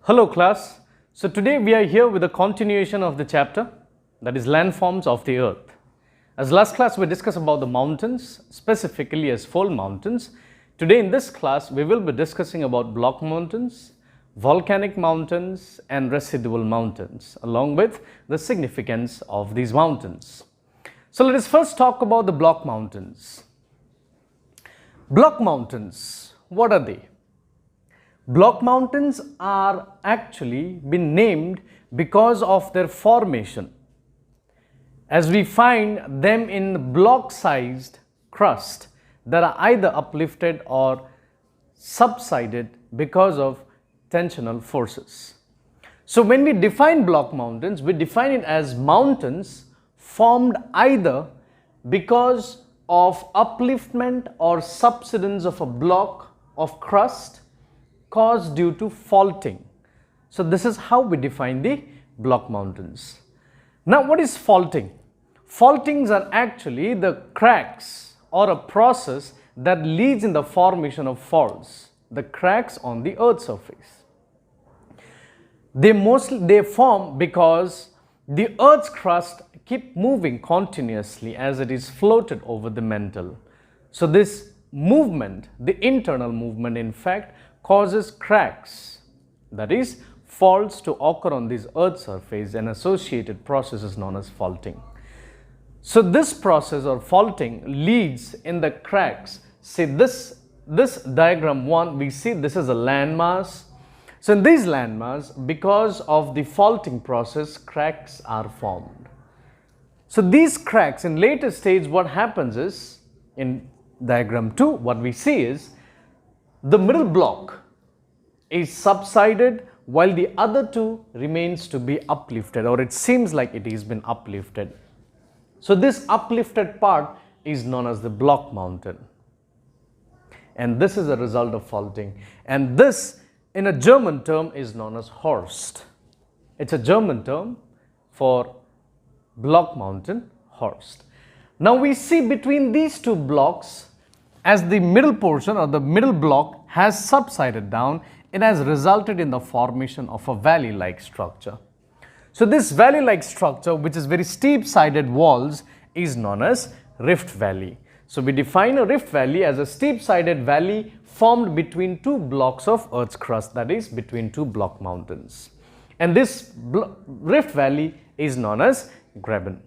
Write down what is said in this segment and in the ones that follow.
Hello class. So today we are here with a continuation of the chapter, that is landforms of the earth. As last class we discussed about the mountains, specifically as fold mountains. Today in this class we will be discussing about block mountains, volcanic mountains and residual mountains, along with the significance of these mountains. So let us first talk about the block mountains. Block mountains, what are they? Block mountains are actually been named because of their formation, as we find them in block-sized crust that are either uplifted or subsided because of tensional forces. So when we define block mountains, we define it as mountains formed either because of upliftment or subsidence of a block of crust caused due to faulting. So this is how we define the block mountains. Now what is faulting? Faultings are actually the cracks or a process that leads in the formation of faults, the cracks on the earth's surface. They form because the earth's crust keep moving continuously as it is floated over the mantle. So this movement, the internal movement in fact, causes cracks, that is faults to occur on this earth's surface, and associated process is known as faulting. So this process or faulting leads in the cracks. See this diagram 1, we see this is a landmass. So in these landmass, because of the faulting process, cracks are formed. So these cracks in later stage, what happens is, in diagram 2, what we see is the middle block is subsided while the other two remains to be uplifted, or it seems like it has been uplifted. So this uplifted part is known as the block mountain, and this is a result of faulting, and this in a German term is known as Horst. It's a German term for block mountain, Horst. Now we see between these two blocks, as the middle portion or the middle block has subsided down, it has resulted in the formation of a valley-like structure. So this valley-like structure, which is very steep-sided walls, is known as rift valley. So we define a rift valley as a steep-sided valley formed between two blocks of earth's crust, that is between two block mountains. And this rift valley is known as graben.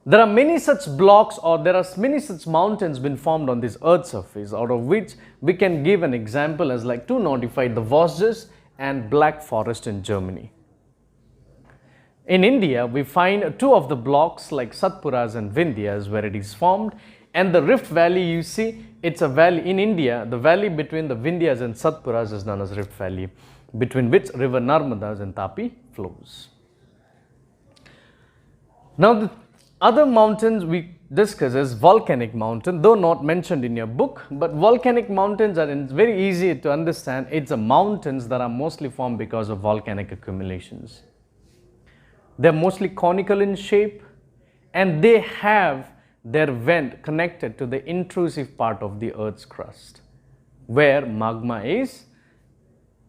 There are many such blocks, or there are many such mountains been formed on this earth's surface, out of which we can give an example as like to notify the Vosges and Black Forest in Germany. In India, we find two of the blocks like Satpuras and Vindhyas where it is formed, and the Rift Valley, you see, it's a valley in India. The valley between the Vindhyas and Satpuras is known as Rift Valley, between which river Narmadas and Tapi flows. Now the other mountains we discuss is volcanic mountain, though not mentioned in your book, but volcanic mountains are very easy to understand. It's a mountains that are mostly formed because of volcanic accumulations. They're mostly conical in shape, and they have their vent connected to the intrusive part of the earth's crust where magma is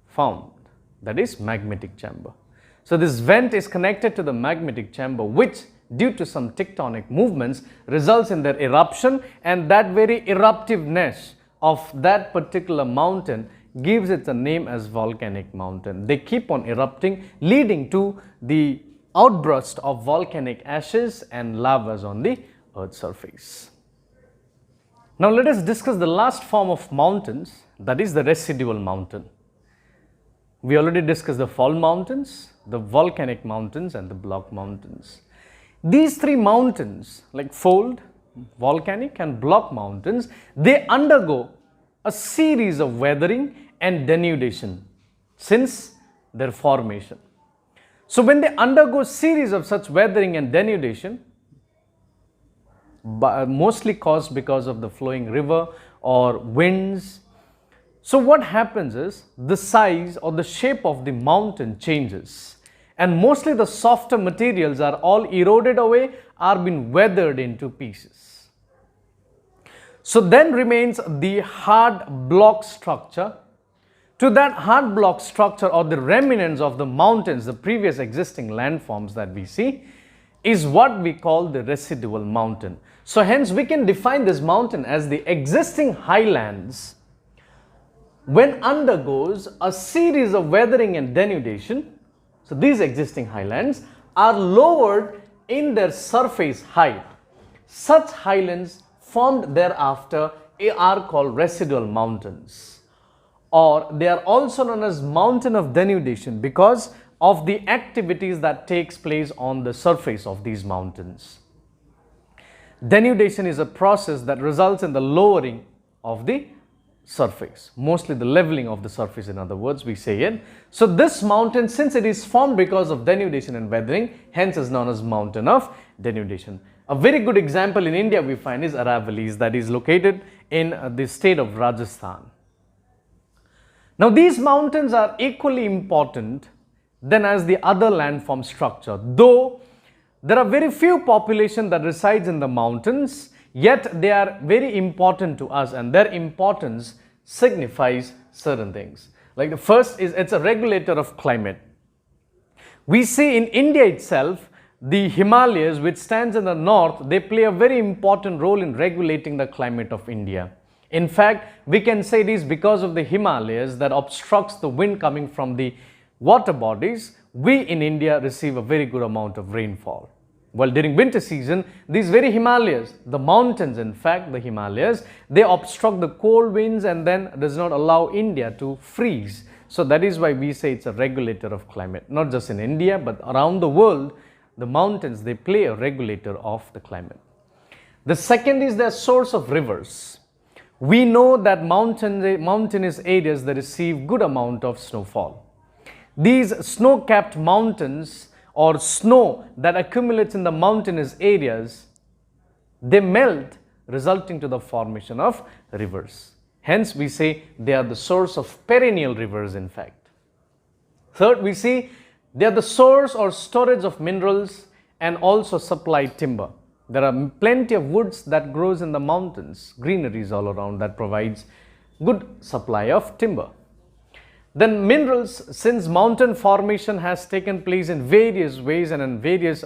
found, that is magmatic chamber. So this vent is connected to the magmatic chamber, which due to some tectonic movements results in their eruption, and that very eruptiveness of that particular mountain gives it a name as volcanic mountain. They keep on erupting, leading to the outburst of volcanic ashes and lavas on the earth's surface. Now let us discuss the last form of mountains, that is the residual mountain. We already discussed the fold mountains, the volcanic mountains and the block mountains. These three mountains, like fold, volcanic and block mountains, they undergo a series of weathering and denudation since their formation. So when they undergo series of such weathering and denudation, mostly caused because of the flowing river or winds, so what happens is the size or the shape of the mountain changes. And mostly the softer materials are all eroded away, are being weathered into pieces. So then remains the hard block structure, to that hard block structure or the remnants of the mountains, the previous existing landforms that we see, is what we call the residual mountain. So hence we can define this mountain as the existing highlands when undergoes a series of weathering and denudation. So these existing highlands are lowered in their surface height. Such highlands formed thereafter are called residual mountains, or they are also known as mountain of denudation because of the activities that takes place on the surface of these mountains. Denudation is a process that results in the lowering of the surface, mostly the leveling of the surface, in other words we say it. So this mountain, since it is formed because of denudation and weathering, hence is known as mountain of denudation. A very good example in India we find is Aravallis, that is located in the state of Rajasthan. Now these mountains are equally important than as the other landform structure, though there are very few population that resides in the mountains, yet they are very important to us, and their importance signifies certain things. Like the first is it's a regulator of climate. We see in India itself, the Himalayas, which stands in the north, they play a very important role in regulating the climate of India. In fact, we can say it is because of the Himalayas that obstructs the wind coming from the water bodies, we in India receive a very good amount of rainfall. Well, during winter season, these very Himalayas, the mountains in fact, the Himalayas, they obstruct the cold winds and then does not allow India to freeze. So that is why we say it's a regulator of climate. Not just in India, but around the world, the mountains, they play a regulator of the climate. The second is their source of rivers. We know that mountainous areas, they receive good amount of snowfall. These snow-capped mountains or snow that accumulates in the mountainous areas, they melt, resulting to the formation of rivers. Hence we say they are the source of perennial rivers in fact. Third, we see they are the source or storage of minerals and also supply timber. There are plenty of woods that grows in the mountains, greeneries all around that provides good supply of timber. Then minerals, since mountain formation has taken place in various ways and in various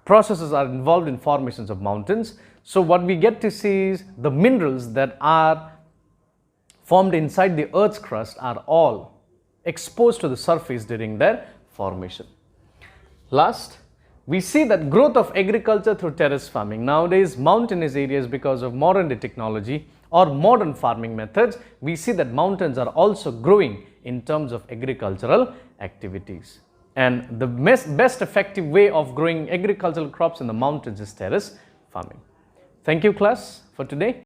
processes are involved in formations of mountains. So what we get to see is the minerals that are formed inside the earth's crust are all exposed to the surface during their formation. Last, we see that growth of agriculture through terrace farming. Nowadays, mountainous areas, because of modern day technology or modern farming methods, we see that mountains are also growing in terms of agricultural activities. And the best effective way of growing agricultural crops in the mountains is terrace farming. Thank you class for today.